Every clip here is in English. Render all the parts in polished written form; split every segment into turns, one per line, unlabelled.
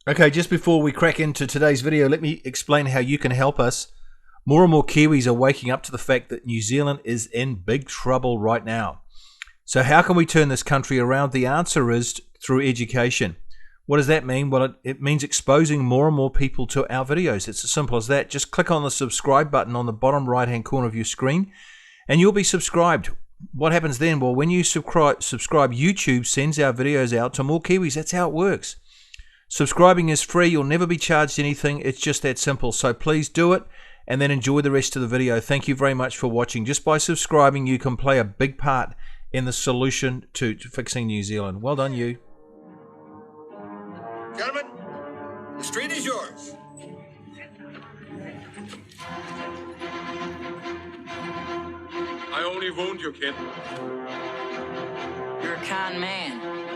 Okay, just before we crack into today's video, let me explain how you can help us. More and more Kiwis are waking up to the fact that New Zealand is in big trouble right now. So how can we turn this country around? The answer is through education. What does that mean? Well, it means exposing more and more people to our videos. It's as simple as that. Just click on the subscribe button on the bottom right-hand corner of your screen, and you'll be subscribed. What happens then? Well, when you subscribe, YouTube sends our videos out to more Kiwis. That's how it works. Subscribing is free. You'll never be charged anything. It's just that simple. So please do it and then enjoy the rest of the video. Thank you very much for watching. Just by subscribing, you can play a big part in the solution to fixing New Zealand. Well done, you.
Gentlemen, the street is yours.
I only wound you, kid.
You're a kind man.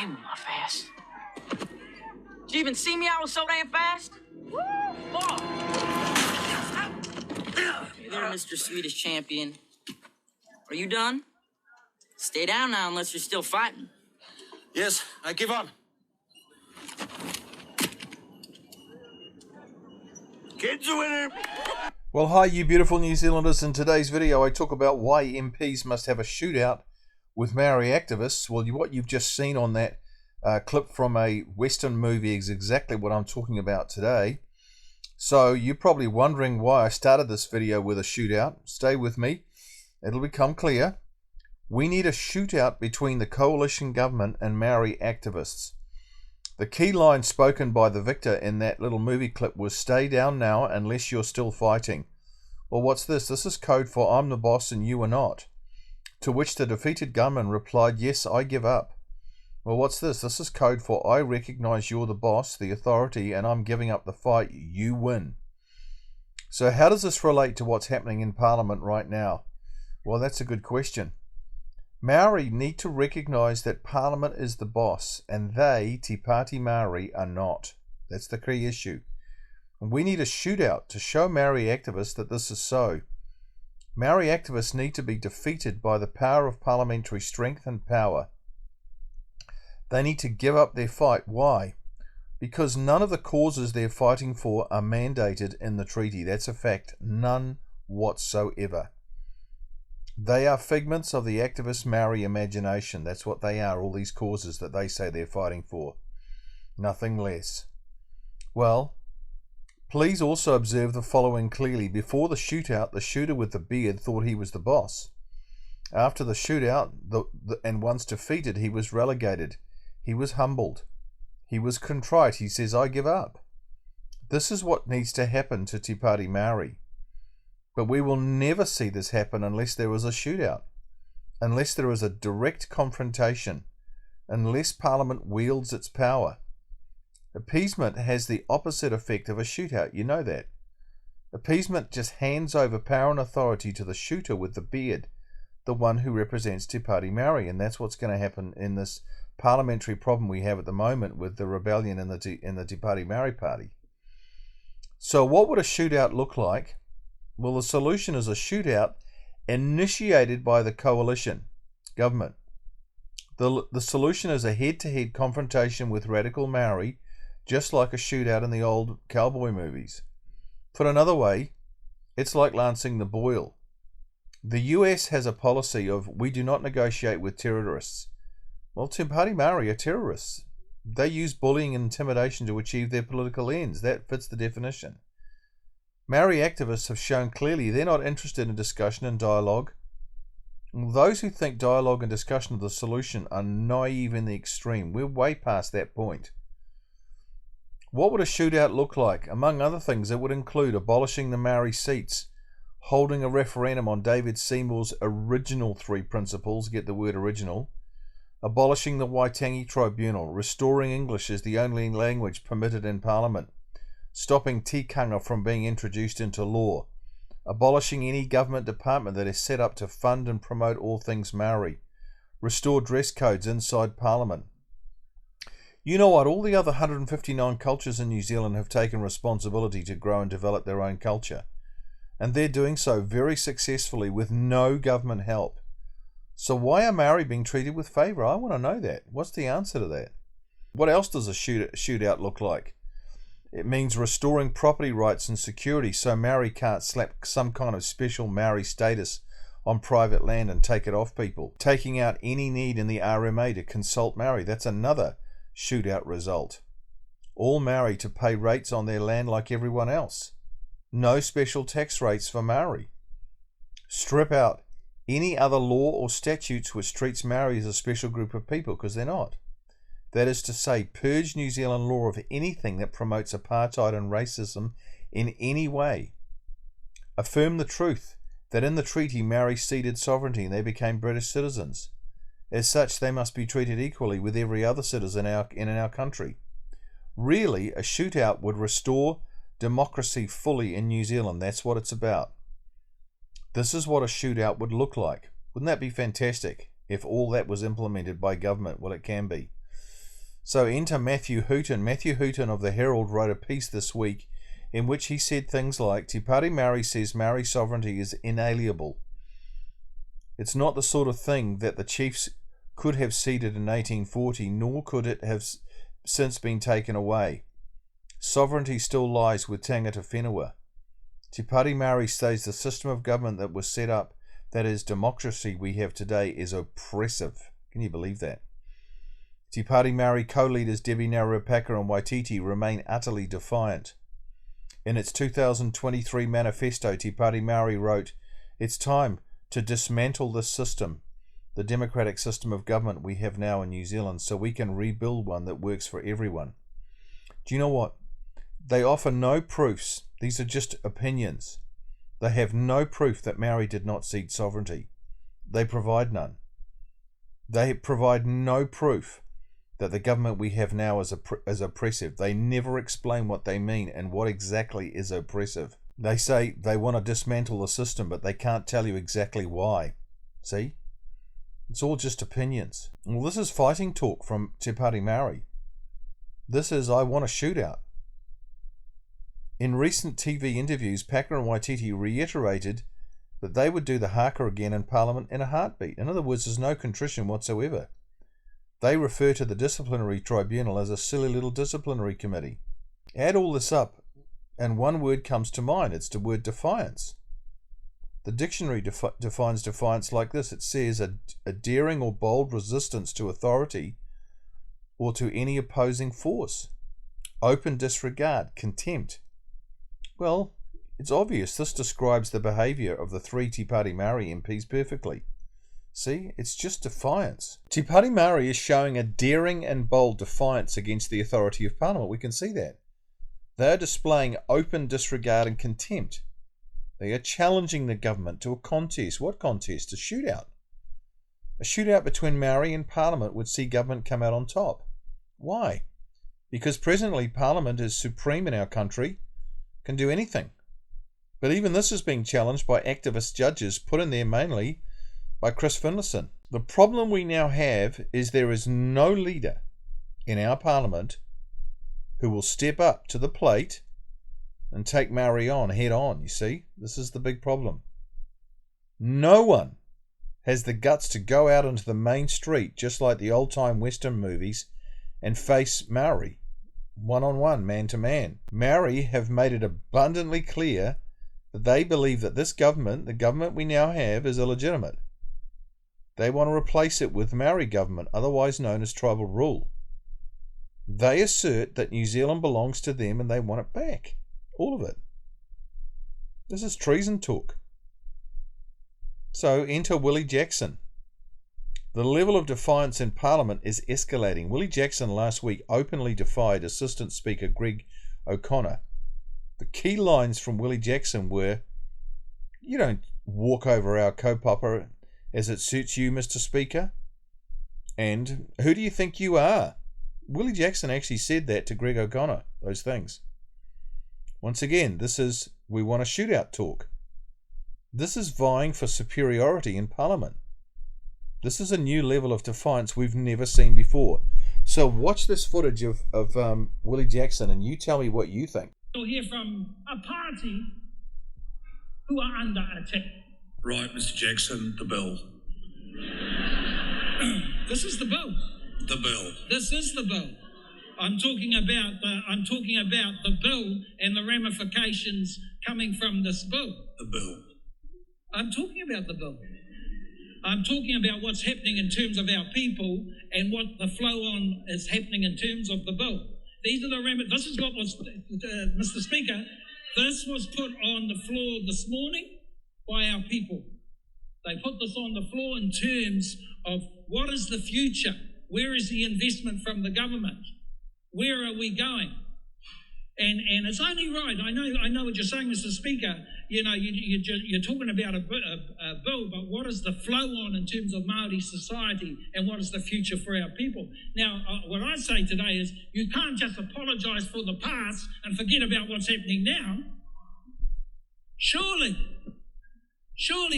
Damn, am I fast? Did you even see me? I was so damn fast. Woo! Hey there, Mr. Swedish Champion. Are you done? Stay down now unless you're still fighting.
Yes, I give up. Kid's a winner.
Well, hi, you beautiful New Zealanders. In today's video, I talk about why MPs must have a shootout with Maori activists. Well, what you've just seen on that clip from a Western movie is exactly what I'm talking about today. So you're probably wondering why I started this video with a shootout. Stay with me. It'll become clear. We need a shootout between the coalition government and Maori activists. The key line spoken by the victor in that little movie clip was, "Stay down now unless you're still fighting." Well, what's this? This is code for "I'm the boss and you are not." To which the defeated gunman replied, "Yes, I give up." Well, what's this? This is code for "I recognize you're the boss, the authority, and I'm giving up the fight. You win." So how does this relate to what's happening in Parliament right now? Well, that's a good question. Maori need to recognize that Parliament is the boss, and they, Te Pāti Maori, are not. That's the key issue. And we need a shootout to show Maori activists that this is so. Maori activists need to be defeated by the power of parliamentary strength and power. They need to give up their fight. Why? Because none of the causes they're fighting for are mandated in the treaty. That's a fact. None whatsoever. They are figments of the activist Maori imagination. That's what they are, all these causes that they say they're fighting for. Nothing less. Well, please also observe the following clearly. Before the shootout, the shooter with the beard thought he was the boss. After the shootout, and once defeated, he was relegated. He was humbled. He was contrite. He says, "I give up." This is what needs to happen to Te Pāti Maori. But we will never see this happen unless there is a shootout, unless there is a direct confrontation, unless Parliament wields its power. Appeasement has the opposite effect of a shootout. You know that. Appeasement just hands over power and authority to the shooter with the beard, the one who represents Te Pāti Maori, and that's what's going to happen in this parliamentary problem we have at the moment with the rebellion in the Te Pāti Maori party. So what would a shootout look like? Well, the solution is a shootout initiated by the coalition government. The solution is a head-to-head confrontation with radical Maori, just like a shootout in the old cowboy movies. Put another way, it's like lancing the boil. The US has a policy of "we do not negotiate with terrorists." Well, Te Pāti Maori are terrorists. They use bullying and intimidation to achieve their political ends. That fits the definition. Maori activists have shown clearly they're not interested in discussion and dialogue. Those who think dialogue and discussion are the solution are naive in the extreme. We're way past that point. What would a shootout look like? Among other things, it would include abolishing the Maori seats, holding a referendum on David Seymour's original 3 principles, get the word original, abolishing the Waitangi Tribunal, restoring English as the only language permitted in Parliament, stopping tikanga from being introduced into law, abolishing any government department that is set up to fund and promote all things Maori, restore dress codes inside Parliament. You know what? All the other 159 cultures in New Zealand have taken responsibility to grow and develop their own culture, and they're doing so very successfully with no government help. So why are Maori being treated with favour? I want to know that. What's the answer to that? What else does a shootout look like? It means restoring property rights and security so Maori can't slap some kind of special Maori status on private land and take it off people. Taking out any need in the RMA to consult Maori. That's another shootout result. All Maori to pay rates on their land like everyone else. No special tax rates for Maori. Strip out any other law or statutes which treats Maori as a special group of people, because they're not. That is to say, purge New Zealand law of anything that promotes apartheid and racism in any way. Affirm the truth that in the treaty Maori ceded sovereignty and they became British citizens. As such, they must be treated equally with every other citizen in our country. Really, a shootout would restore democracy fully in New Zealand. That's what it's about. This is what a shootout would look like. Wouldn't that be fantastic if all that was implemented by government? Well, it can be. So enter Matthew Hooton. Matthew Hooton of the Herald wrote a piece this week in which he said things like, Te Pari Maori says Maori sovereignty is inalienable. It's not the sort of thing that the chiefs could have ceded in 1840, nor could it have since been taken away. Sovereignty still lies with tangata whenua. Te Pari Maori says the system of government that was set up, that is democracy we have today, is oppressive. Can you believe that? Te Pari Maori co-leaders Debbie Naurupaka and Waititi remain utterly defiant. In its 2023 manifesto, Te Pari Maori wrote, "It's time to dismantle this system, the democratic system of government we have now in New Zealand, so we can rebuild one that works for everyone." Do you know what? They offer no proofs. These are just opinions. They have no proof that Maori did not cede sovereignty. They provide none. They provide no proof that the government we have now is oppressive. They never explain what they mean and what exactly is oppressive. They say they want to dismantle the system, but they can't tell you exactly why. See? It's all just opinions. Well, this is fighting talk from Te Pari Maori. This is, I want a shootout. In recent TV interviews, Paka and Waititi reiterated that they would do the haka again in Parliament in a heartbeat. In other words, there's no contrition whatsoever. They refer to the disciplinary tribunal as a silly little disciplinary committee. Add all this up, and one word comes to mind. It's the word defiance. The dictionary defines defiance like this. It says a daring or bold resistance to authority or to any opposing force. Open disregard, contempt. Well, it's obvious this describes the behaviour of the 3 Te Pari Maori MPs perfectly. See, it's just defiance. Te Pari Maori is showing a daring and bold defiance against the authority of Parliament. We can see that. They are displaying open disregard and contempt. They are challenging the government to a contest. What contest? A shootout. A shootout between Maori and Parliament would see government come out on top. Why? Because presently Parliament is supreme in our country, can do anything. But even this is being challenged by activist judges put in there mainly by Chris Finlayson. The problem we now have is there is no leader in our Parliament who will step up to the plate and take Maori on head on, you see. This is the big problem. No one has the guts to go out into the main street, just like the old-time Western movies, and face Maori, one-on-one, man-to-man. Maori have made it abundantly clear that they believe that this government, the government we now have, is illegitimate. They want to replace it with Maori government, otherwise known as tribal rule. They assert that New Zealand belongs to them and they want it back. All of it. This is treason talk. So enter Willie Jackson. The level of defiance in Parliament is escalating. Willie Jackson last week openly defied Assistant Speaker Greg O'Connor. The key lines from Willie Jackson were, "You don't walk over our kaupapa as it suits you, Mr. Speaker." And, "Who do you think you are?" Willie Jackson actually said that to Greg O'Connor, those things. Once again, this is we want a shootout talk. This is vying for superiority in Parliament. This is a new level of defiance we've never seen before. So watch this footage of Willie Jackson and you tell me what you think.
You'll hear from a party who are under attack.
Right, Mr. Jackson, the bill.
This is the bill.
The bill.
This is the bill. I'm talking about the bill and the ramifications coming from this bill.
The bill.
I'm talking about the bill. I'm talking about what's happening in terms of our people and what the flow on is happening in terms of the bill. These are the this is what was, Mr. Speaker, this was put on the floor this morning by our people. They put this on the floor in terms of what is the future? Where is the investment from the government? Where are we going? And it's only right. I know what you're saying, Mr. Speaker. You know, you're talking about a bill, but what is the flow on in terms of Maori society and what is the future for our people? Now, what I say today is you can't just apologise for the past and forget about what's happening now. Surely,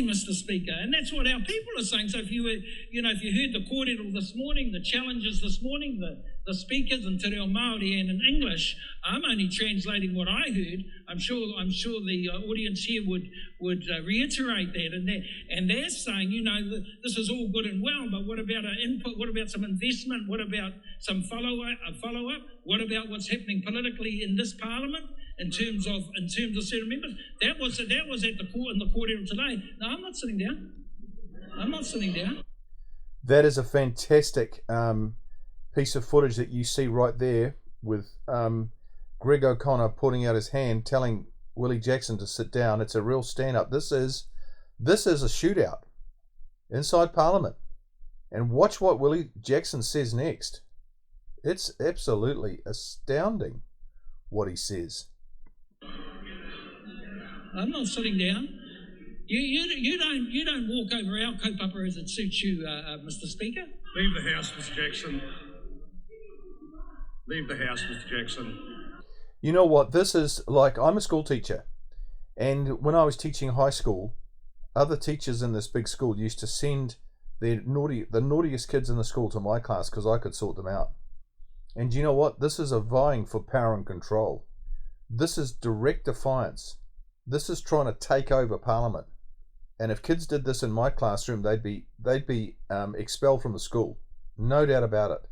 Mr. Speaker, and that's what our people are saying. So if you heard the kōrero this morning, the challenges this morning, the speakers in Te Reo Māori and in English, I'm only translating what I heard. I'm sure the audience here would reiterate that, and they're saying, this is all good and well, but what about our input? What about some investment? What about some follow up? What about what's happening politically in this Parliament? In terms of certain members, that was at the court in the kōrero today. No, I'm not sitting down.
That is a fantastic piece of footage that you see right there with Greg O'Connor putting out his hand, telling Willie Jackson to sit down. It's a real stand-up. This is a shootout inside Parliament, and watch what Willie Jackson says next. It's absolutely astounding what he says.
I'm not sitting down. You don't walk over our kaupapa as it suits you, Mr. Speaker.
Leave the House, Mr. Jackson. Leave the House, Mr. Jackson.
You know what? This is like, I'm a school teacher, and when I was teaching high school, other teachers in this big school used to send the naughtiest kids in the school to my class because I could sort them out. And you know what? This is a vying for power and control. This is direct defiance. This is trying to take over Parliament. And if kids did this in my classroom, they'd be expelled from the school. No doubt about it.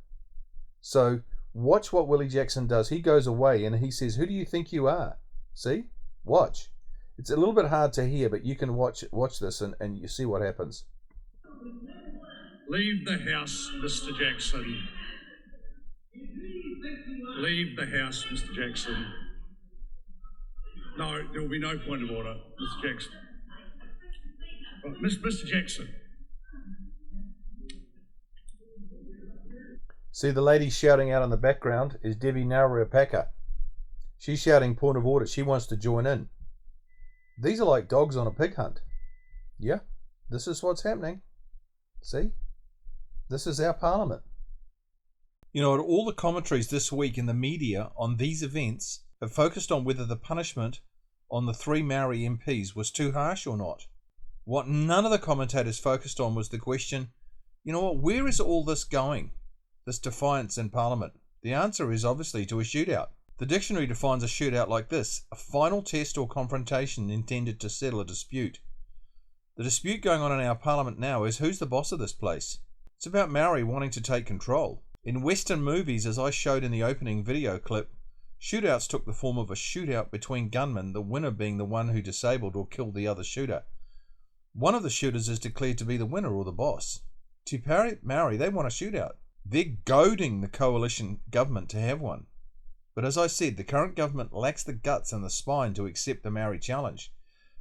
So watch what Willie Jackson does. He goes away and he says, "Who do you think you are?" See? Watch. It's a little bit hard to hear, but you can watch this and you see what happens.
Leave the House, Mr. Jackson. Leave the House, Mr. Jackson. No, there will be no point of order, Mr. Jackson. Mr. Jackson.
See, the lady shouting out in the background is Debbie Naurapaka. She's shouting point of order. She wants to join in. These are like dogs on a pig hunt. Yeah, this is what's happening. See? This is our Parliament. You know, all the commentaries this week in the media on these events have focused on whether the punishment on the 3 Maori MPs was too harsh or not. What none of the commentators focused on was the question, you know what, where is all this going? This defiance in Parliament? The answer is obviously to a shootout. The dictionary defines a shootout like this: a final test or confrontation intended to settle a dispute. The dispute going on in our Parliament now is who's the boss of this place. It's about Maori wanting to take control. In Western movies, as I showed in the opening video clip, shootouts took the form of a shootout between gunmen, the winner being the one who disabled or killed the other shooter. One of the shooters is declared to be the winner or the boss. To Maori, they want a shootout. They're goading the coalition government to have one. But as I said, the current government lacks the guts and the spine to accept the Maori challenge.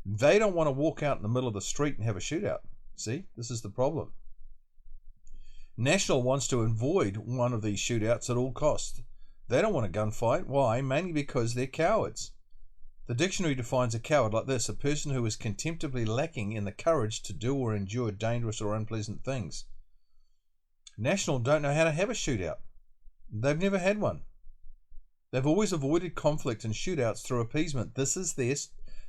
They don't want to walk out in the middle of the street and have a shootout. See, this is the problem. National wants to avoid one of these shootouts at all costs. They don't want a gunfight. Why? Mainly because they're cowards. The dictionary defines a coward like this: a person who is contemptibly lacking in the courage to do or endure dangerous or unpleasant things. National don't know how to have a shootout. They've never had one. They've always avoided conflict and shootouts through appeasement. This is their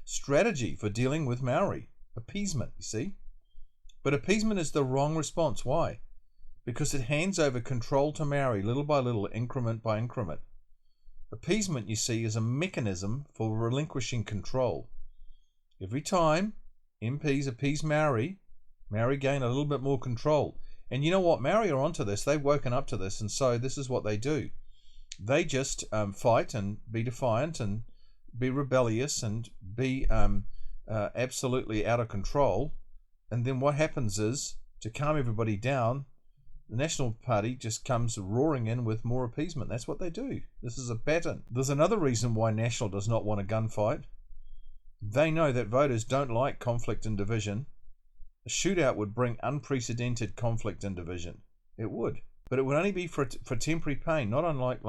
strategy for dealing with Maori. Appeasement, you see. But appeasement is the wrong response. Why? Because it hands over control to Maori little by little, increment by increment. Appeasement, you see, is a mechanism for relinquishing control. Every time MPs appease Maori, Maori gain a little bit more control. And you know what? Maori are onto this. They've woken up to this, and so this is what they do. They just fight and be defiant and be rebellious and be absolutely out of control. And then what happens is, to calm everybody down, the National Party just comes roaring in with more appeasement. That's what they do. This is a pattern. There's another reason why National does not want a gunfight. They know that voters don't like conflict and division. A shootout would bring unprecedented conflict and division. It would. But it would only be for temporary pain, not unlike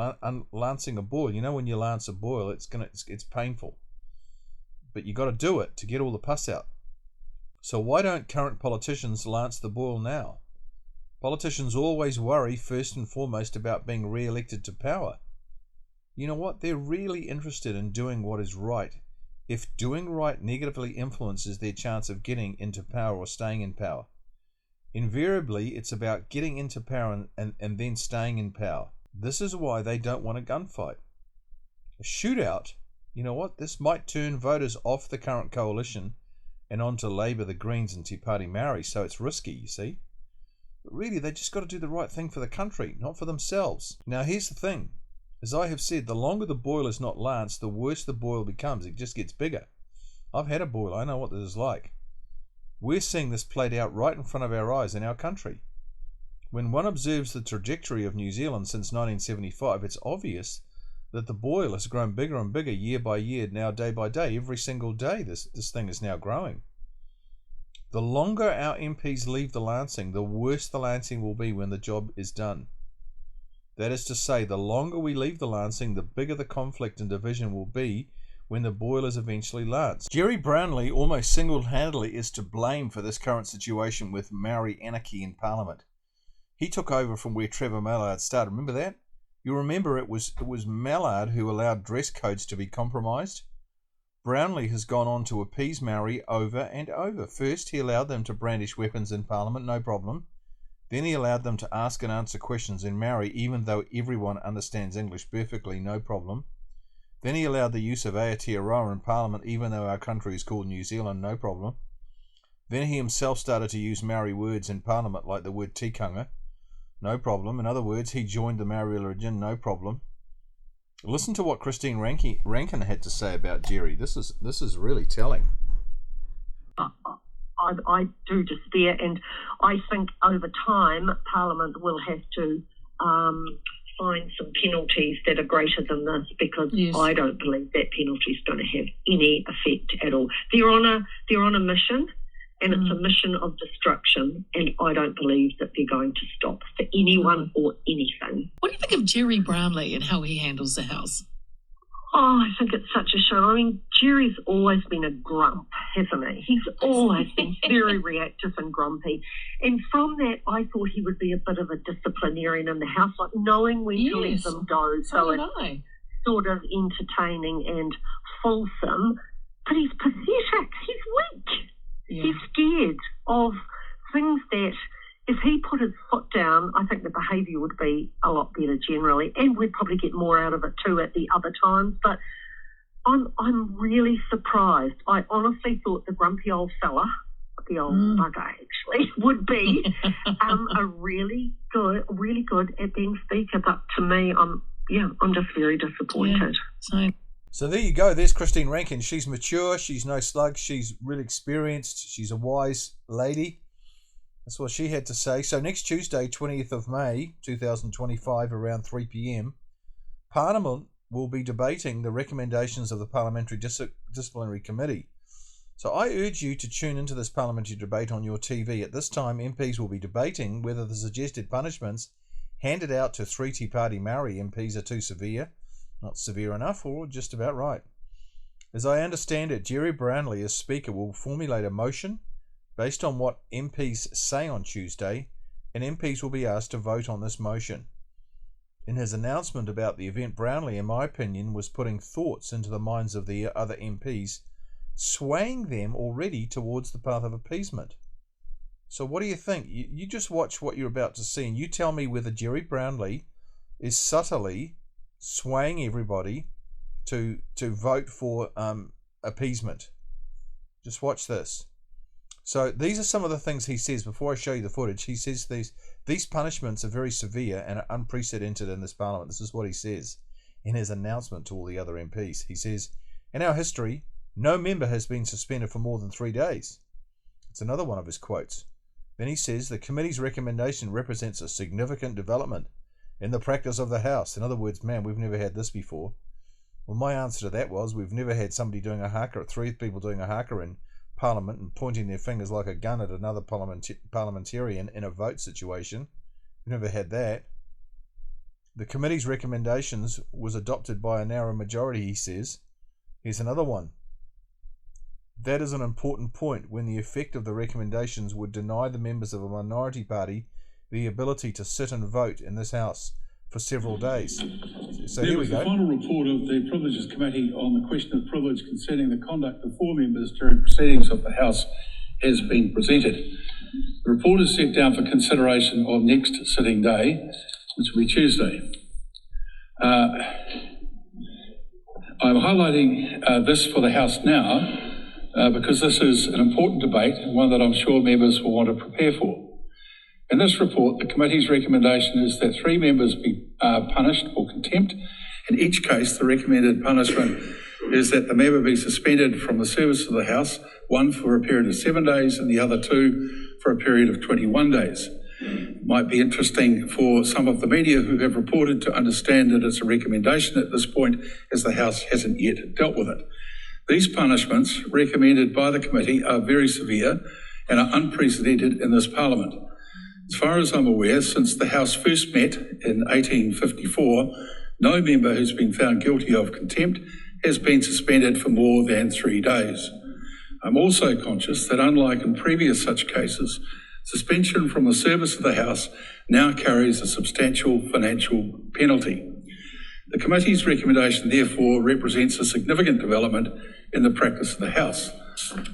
lancing a boil. You know, when you lance a boil, it's painful. But you got to do it to get all the pus out. So why don't current politicians lance the boil now? Politicians always worry first and foremost about being re-elected to power. You know what? They're really interested in doing what is right. If doing right negatively influences their chance of getting into power or staying in power. Invariably, it's about getting into power and then staying in power. This is why they don't want a gunfight. A shootout, you know what? This might turn voters off the current coalition and onto Labour, the Greens and Te Pāti Maori, so it's risky, you see. But really, they just got to do the right thing for the country, not for themselves. Now, here's the thing. As I have said, the longer the boil is not lanced, the worse the boil becomes. It just gets bigger. I've had a boil. I know what this is like. We're seeing this played out right in front of our eyes in our country. When one observes the trajectory of New Zealand since 1975, it's obvious that the boil has grown bigger and bigger year by year, now day by day. Every single day this thing is now growing. The longer our MPs leave the lancing, the worse the lancing will be when the job is done. That is to say, the longer we leave the lancing, the bigger the conflict and division will be when the boil is eventually lanced. Jerry Brownlee almost single-handedly is to blame for this current situation with Maori anarchy in Parliament. He took over from where Trevor Mallard started. Remember that? You remember it was Mallard who allowed dress codes to be compromised. Brownlee has gone on to appease Maori over and over. First, he allowed them to brandish weapons in Parliament, no problem. Then he allowed them to ask and answer questions in Maori, even though everyone understands English perfectly, no problem. Then he allowed the use of Aotearoa in Parliament, even though our country is called New Zealand, no problem. Then he himself started to use Maori words in Parliament, like the word tikanga, no problem. In other words, he joined the Maori religion, no problem. Listen to what Christine Rankin had to say about Jerry. This is really telling.
I do despair, and I think over time Parliament will have to find some penalties that are greater than this, because yes, I don't believe that penalty is going to have any effect at all. They're on a mission, and it's a mission of destruction, and I don't believe that they're going to stop for anyone or anything.
What do you think of Jerry Brownlee and how he handles the House?
Oh, I think it's such a shame. I mean, Jerry's always been a grump, hasn't he? He's always been very reactive and grumpy. And from that, I thought he would be a bit of a disciplinarian in the House, like knowing when to let them go. So it's sort of entertaining and fulsome. But he's pathetic. He's weak. Yeah. He's scared of things that, if he put his foot down, I think the behaviour would be a lot better generally, and we'd probably get more out of it too at the other times. But I'm really surprised. I honestly thought the grumpy old fella, the old bugger actually, would be a really good at being Speaker. But to me, I'm just very disappointed.
Yeah.
So there you go. There's Christine Rankin. She's mature. She's no slug. She's really experienced. She's a wise lady. That's what she had to say. So next Tuesday, 20th of May, 2025, around 3 p.m, Parliament will be debating the recommendations of the Parliamentary Disciplinary Committee. So I urge you to tune into this parliamentary debate on your TV. At this time, MPs will be debating whether the suggested punishments handed out to 3 Te Pāti Maori MPs are too severe, not severe enough, or just about right. As I understand it, Jerry Brownlee, as Speaker, will formulate a motion based on what MPs say on Tuesday, and MPs will be asked to vote on this motion. In his announcement about the event, Brownlee, in my opinion, was putting thoughts into the minds of the other MPs, swaying them already towards the path of appeasement. So what do you think? You just watch what you're about to see and you tell me whether Jerry Brownlee is subtly swaying everybody to vote for appeasement. Just watch this. So these are some of the things he says. Before I show you the footage, he says these punishments are very severe and are unprecedented in this parliament. This is what he says in his announcement to all the other MPs. He says, in our history, no member has been suspended for more than 3 days. It's another one of his quotes. Then he says, the committee's recommendation represents a significant development in the practice of the House. In other words, man, we've never had this before. Well, my answer to that was, we've never had somebody doing a haka, 3 people doing a haka in Parliament and pointing their fingers like a gun at another parliamentarian in a vote situation. We've never had that. The committee's recommendations was adopted by a narrow majority, he says. Here's another one. That is an important point when the effect of the recommendations would deny the members of a minority party the ability to sit and vote in this House for several days. So here we go.
The final report of the Privileges Committee on the question of privilege concerning the conduct of 4 members during proceedings of the House has been presented. The report is set down for consideration on next sitting day, which will be Tuesday. I'm highlighting this for the House now because this is an important debate and one that I'm sure members will want to prepare for. In this report, the committee's recommendation is that 3 members be punished for contempt. In each case, the recommended punishment is that the member be suspended from the service of the House, one for a period of 7 days and the other 2 for a period of 21 days. It might be interesting for some of the media who have reported to understand that it's a recommendation at this point, as the House hasn't yet dealt with it. These punishments recommended by the committee are very severe and are unprecedented in this Parliament. As far as I'm aware, since the House first met in 1854, no member who's been found guilty of contempt has been suspended for more than 3 days. I'm also conscious that, unlike in previous such cases, suspension from the service of the House now carries a substantial financial penalty. The committee's recommendation, therefore, represents a significant development in the practice of the House.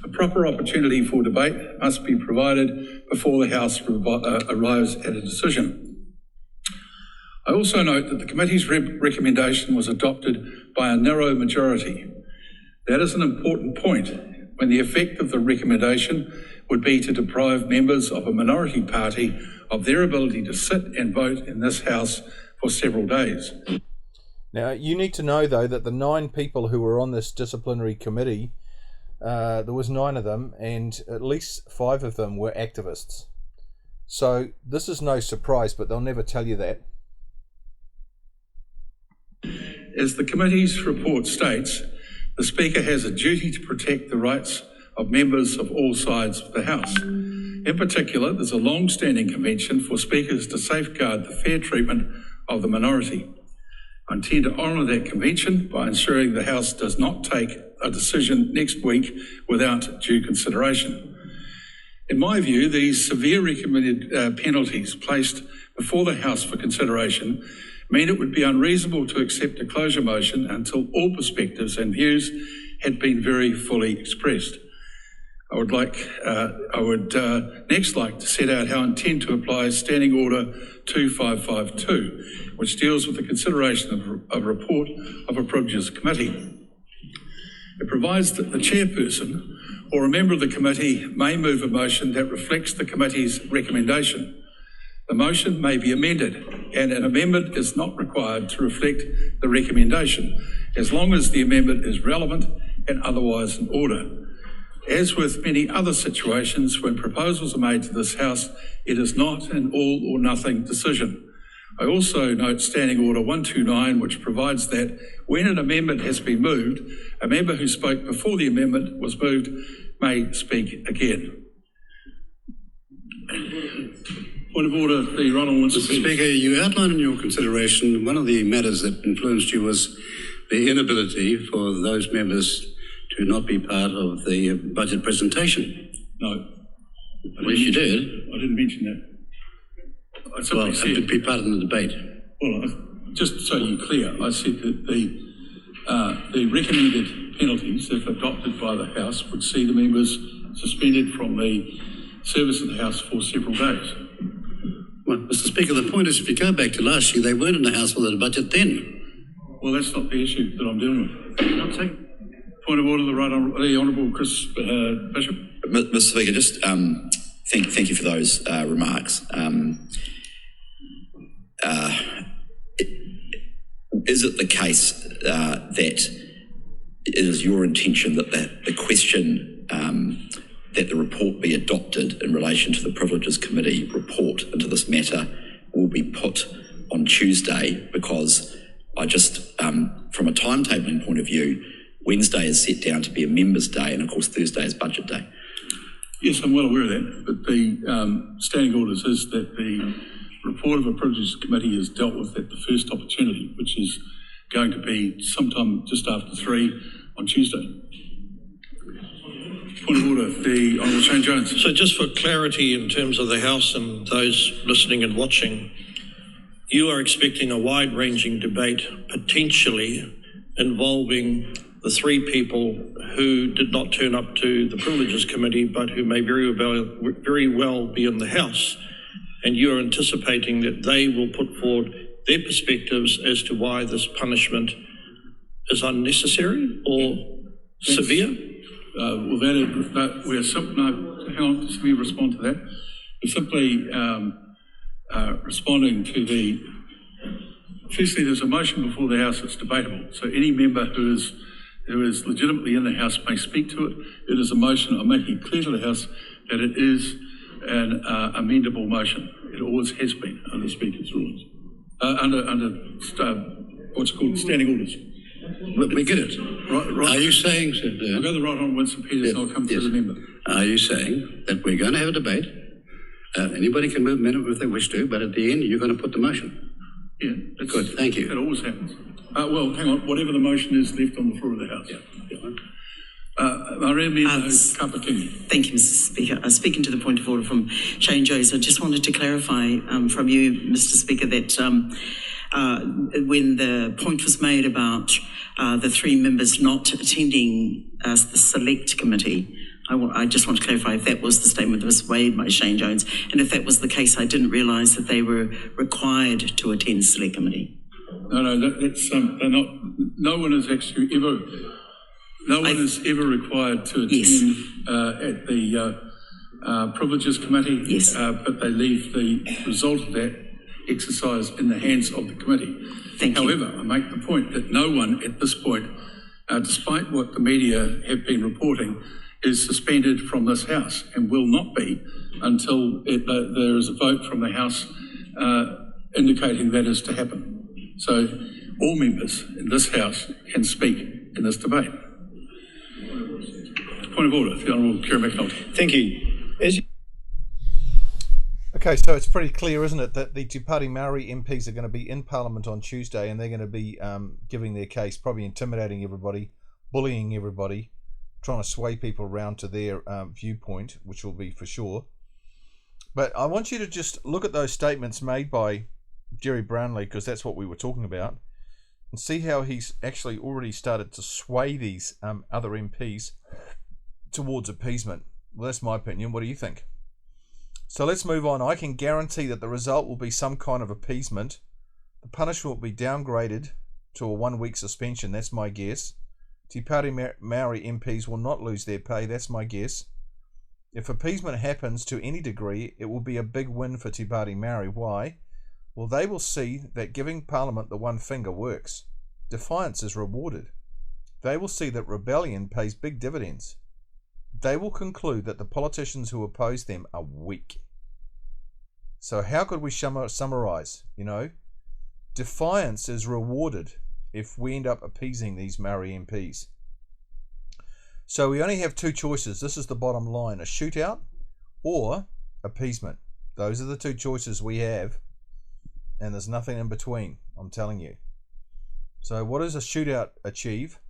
A proper opportunity for debate must be provided before the House arrives at a decision. I also note that the committee's recommendation was adopted by a narrow majority. That is an important point, when the effect of the recommendation would be to deprive members of a minority party of their ability to sit and vote in this House for several days.
Now, you need to know, though, that the 9 people who were on this disciplinary committee, there was 9 of them, and at least 5 of them were activists. So this is no surprise, but they'll never tell you that.
As the committee's report states, the Speaker has a duty to protect the rights of members of all sides of the House. In particular, there's a long-standing convention for speakers to safeguard the fair treatment of the minority. I intend to honour that convention by ensuring the House does not take a decision next week without due consideration. In my view, these severe recommended penalties placed before the House for consideration mean it would be unreasonable to accept a closure motion until all perspectives and views had been very fully expressed. I would next like to set out how I intend to apply Standing Order 2552, which deals with the consideration of a report of a Privileges Committee. It provides that the chairperson or a member of the committee may move a motion that reflects the committee's recommendation. The motion may be amended, and an amendment is not required to reflect the recommendation, as long as the amendment is relevant and otherwise in order. As with many other situations, when proposals are made to this House, it is not an all or nothing decision. I also note Standing Order 129, which provides that when an amendment has been moved, a member who spoke before the amendment was moved may speak again. Point of order, the Ronald wants to speak.
Mr. Speaker, you outlined in your consideration one of the matters that influenced you was the inability for those members to not be part of the budget presentation.
No.
Yes, you did.
I didn't mention that.
Well, to be part of the debate.
Well, just so you're clear, I said that the recommended penalties, if adopted by the House, would see the members suspended from the service of the House for several days.
Well, Mr. Speaker, the point is, if you go back to last year, they weren't in the House with a budget then.
Well, that's not the issue that I'm dealing with.
I'll take
Point of order, the Honourable Chris Bishop.
Mr. Speaker, just thank you for those remarks. Is it the case that it is your intention that the question that the report be adopted in relation to the Privileges Committee report into this matter will be put on Tuesday? Because I just, from a timetabling point of view, Wednesday is set down to be a members' day, and of course Thursday is budget day.
Yes, I'm well aware of that, but the standing orders is that the report of a Privileges Committee is dealt with at the first opportunity, which is going to be sometime just after 3 on Tuesday. Point of order, the Honourable Shane Jones.
So just for clarity in terms of the House and those listening and watching, you are expecting a wide-ranging debate potentially involving the 3 people who did not turn up to the Privileges Committee but who may very well be in the House, and you are anticipating that they will put forward their perspectives as to why this punishment is unnecessary or severe?
Well, we're simply, hang on, just let me respond to that. We're simply responding to firstly, there's a motion before the House that's debatable. So any member who is legitimately in the House may speak to it. It is a motion. I'm making it clear to the House that it is an amendable motion. It always has been under Speaker's rules, under what's called standing orders.
We get it. Right. Are you saying,
I'll go the right on Winston Peters, and I'll come through the member.
Are you saying that we're going to have a debate? Anybody can move amendment if they wish to, but at the end, you're going to put the motion?
Yeah.
Good, thank you.
It always happens. Well, hang on. Whatever the motion is left on the floor of the House.
Thank you, Mr. Speaker. Speaking to the point of order from Shane Jones, I just wanted to clarify from you, Mr. Speaker, that when the point was made about the 3 members not attending the Select Committee, I just want to clarify if that was the statement that was made by Shane Jones, and if that was the case, I didn't realise that they were required to attend Select Committee.
No, that's they're not. No one is actually ever. No one is ever required to attend at the Privileges Committee.
Yes.
But they leave the result of that exercise in the hands of the committee. However, I make the point that no one at this point, despite what the media have been reporting, is suspended from this House and will not be until there is a vote from the House indicating that is to happen. So all members in this House can speak in this debate. Point of order, the Honourable Kieran McNulty.
Thank you.
Okay, so it's pretty clear, isn't it, that the Te Pāti Maori MPs are going to be in Parliament on Tuesday, and they're going to be giving their case, probably intimidating everybody, bullying everybody, trying to sway people around to their viewpoint, which will be for sure. But I want you to just look at those statements made by Jerry Brownlee, because that's what we were talking about, and see how he's actually already started to sway these other MPs towards appeasement. Well, that's my opinion. What do you think? So let's move on. I can guarantee that the result will be some kind of appeasement. The punishment will be downgraded to a 1-week suspension. That's my guess. Te Pāti Maori MPs will not lose their pay. That's my guess. If appeasement happens to any degree, it will be a big win for Te Pāti Maori. Why? Well, they will see that giving Parliament the one finger works. Defiance is rewarded. They will see that rebellion pays big dividends. They will conclude that the politicians who oppose them are weak. So how could we summarize? Defiance is rewarded if we end up appeasing these Maori MPs. So we only have 2 choices. This is the bottom line: a shootout or appeasement. Those are the 2 choices we have, and there's nothing in between, I'm telling you. So what does a shootout achieve?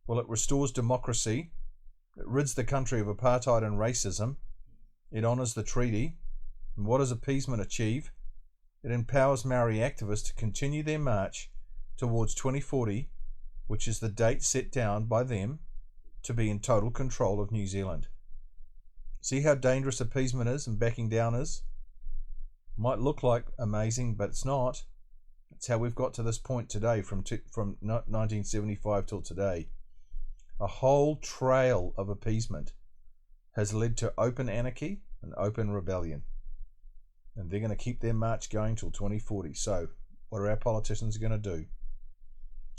Well, it restores democracy. It rids the country of apartheid and racism. It honours the treaty. And what does appeasement achieve? It empowers Maori activists to continue their march towards 2040, which is the date set down by them to be in total control of New Zealand. See how dangerous appeasement is and backing down is? Might look like amazing, but it's not. It's how we've got to this point today, from 1975 till today. A whole trail of appeasement has led to open anarchy and open rebellion. And they're going to keep their march going till 2040. So, what are our politicians going to do?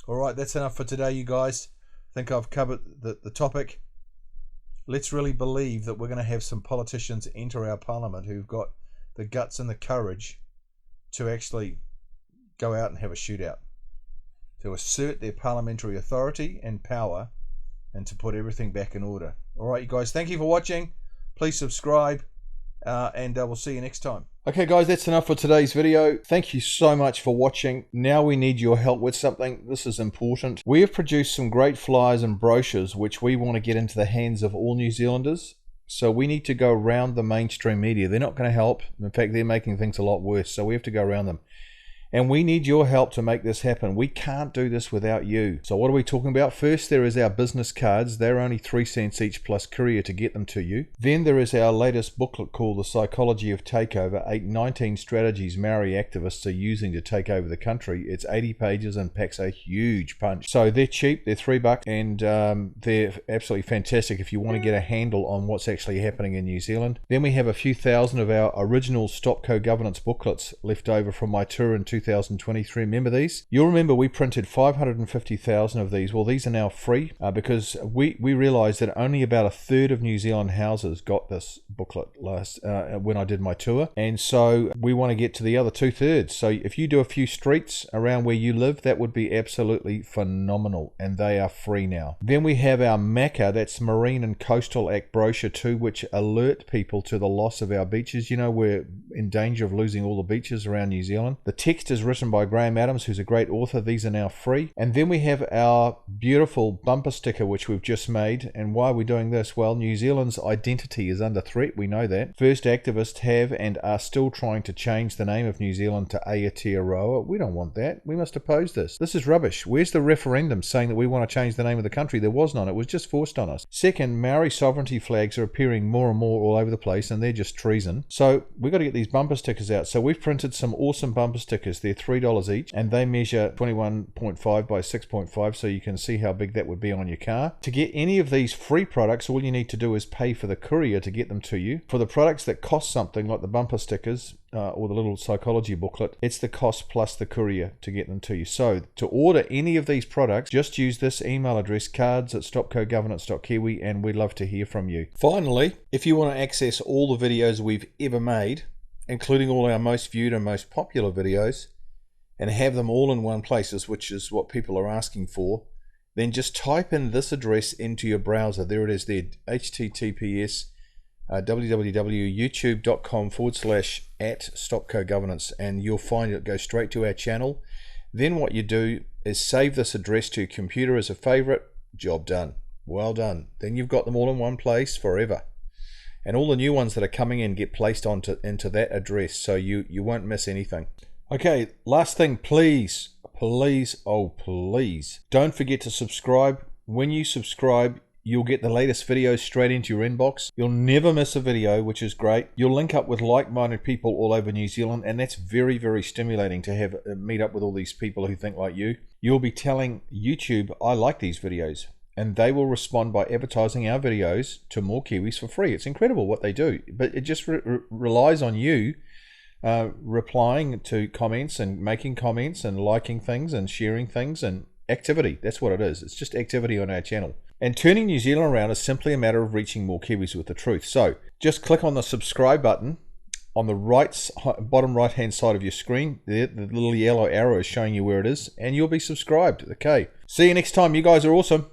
Alright, that's enough for today, you guys. I think I've covered the topic. Let's really believe that we're going to have some politicians enter our parliament who've got the guts and the courage to actually go out and have a shootout, to assert their parliamentary authority and power, and to put everything back in order. Alright, you guys, thank you for watching. Please subscribe, and we'll see you next time. Okay guys, that's enough for today's video. Thank you so much for watching. Now we need your help with something. This is important. We have produced some great flyers and brochures which we want to get into the hands of all New Zealanders. So we need to go around the mainstream media. They're not going to help. In fact, they're making things a lot worse. So we have to go around them. And we need your help to make this happen. We can't do this without you. So what are we talking about? First, there is our business cards. They're only 3 cents each plus courier to get them to you. Then there is our latest booklet called The Psychology of Takeover, 19 strategies Maori activists are using to take over the country. It's 80 pages and packs a huge punch. So they're cheap, they're $3, and they're absolutely fantastic if you want to get a handle on what's actually happening in New Zealand. Then we have a few thousand of our original Stop Co-Governance booklets left over from my tour in 2023. Remember these? You'll remember we printed 550,000 of these. Well, these are now free because we realized that only about a third of New Zealand houses got this booklet last when I did my tour, and so we want to get to the other 2/3. So if you do a few streets around where you live, that would be absolutely phenomenal, and they are free now. Then we have our MACA, that's Marine and Coastal Act brochure 2, which alert people to the loss of our beaches. You know, we're in danger of losing all the beaches around New Zealand. The text is written by Graham Adams, who's a great author. These are now free. And then we have our beautiful bumper sticker, which we've just made. And why are we doing this? Well, New Zealand's identity is under threat. We know that. First activists have and are still trying to change the name of New Zealand to Aotearoa. We don't want that. We must oppose this. This is rubbish. Where's the referendum saying that we want to change the name of the country? There was none. It was just forced on us. Second, Maori sovereignty flags are appearing more and more all over the place, and they're just treason. So we've got to get these bumper stickers out. So we've printed some awesome bumper stickers. They're $3 each, and they measure 21.5 by 6.5, so you can see how big that would be on your car. To get any of these free products, all you need to do is pay for the courier to get them to you. For the products that cost something, like the bumper stickers or the little psychology booklet, it's the cost plus the courier to get them to you. So to order any of these products, just use this email address, cards@stopcogovernance.kiwi, and we'd love to hear from you. Finally, if you want to access all the videos we've ever made, including all our most viewed and most popular videos, and have them all in one place, which is what people are asking for, then just type in this address into your browser. There it is there, https www.youtube.com/@stopcogovernance, and you'll find it goes straight to our channel. Then what you do is save this address to your computer as a favorite. Job done. Well done. Then you've got them all in one place forever. And all the new ones that are coming in get placed into that address, so you won't miss anything. Okay, last thing, please, oh please, don't forget to subscribe. When you subscribe, you'll get the latest videos straight into your inbox. You'll never miss a video, which is great. You'll link up with like-minded people all over New Zealand, and that's very, very stimulating to have meet up with all these people who think like you. You'll be telling YouTube, I like these videos, and they will respond by advertising our videos to more Kiwis for free. It's incredible what they do, but it just relies on you replying to comments and making comments and liking things and sharing things and activity. That's what it is. It's just activity on our channel. And turning New Zealand around is simply a matter of reaching more Kiwis with the truth. So just click on the subscribe button on the bottom right hand side of your screen. There, the little yellow arrow is showing you where it is, and you'll be subscribed. Okay, see you next time. You guys are awesome.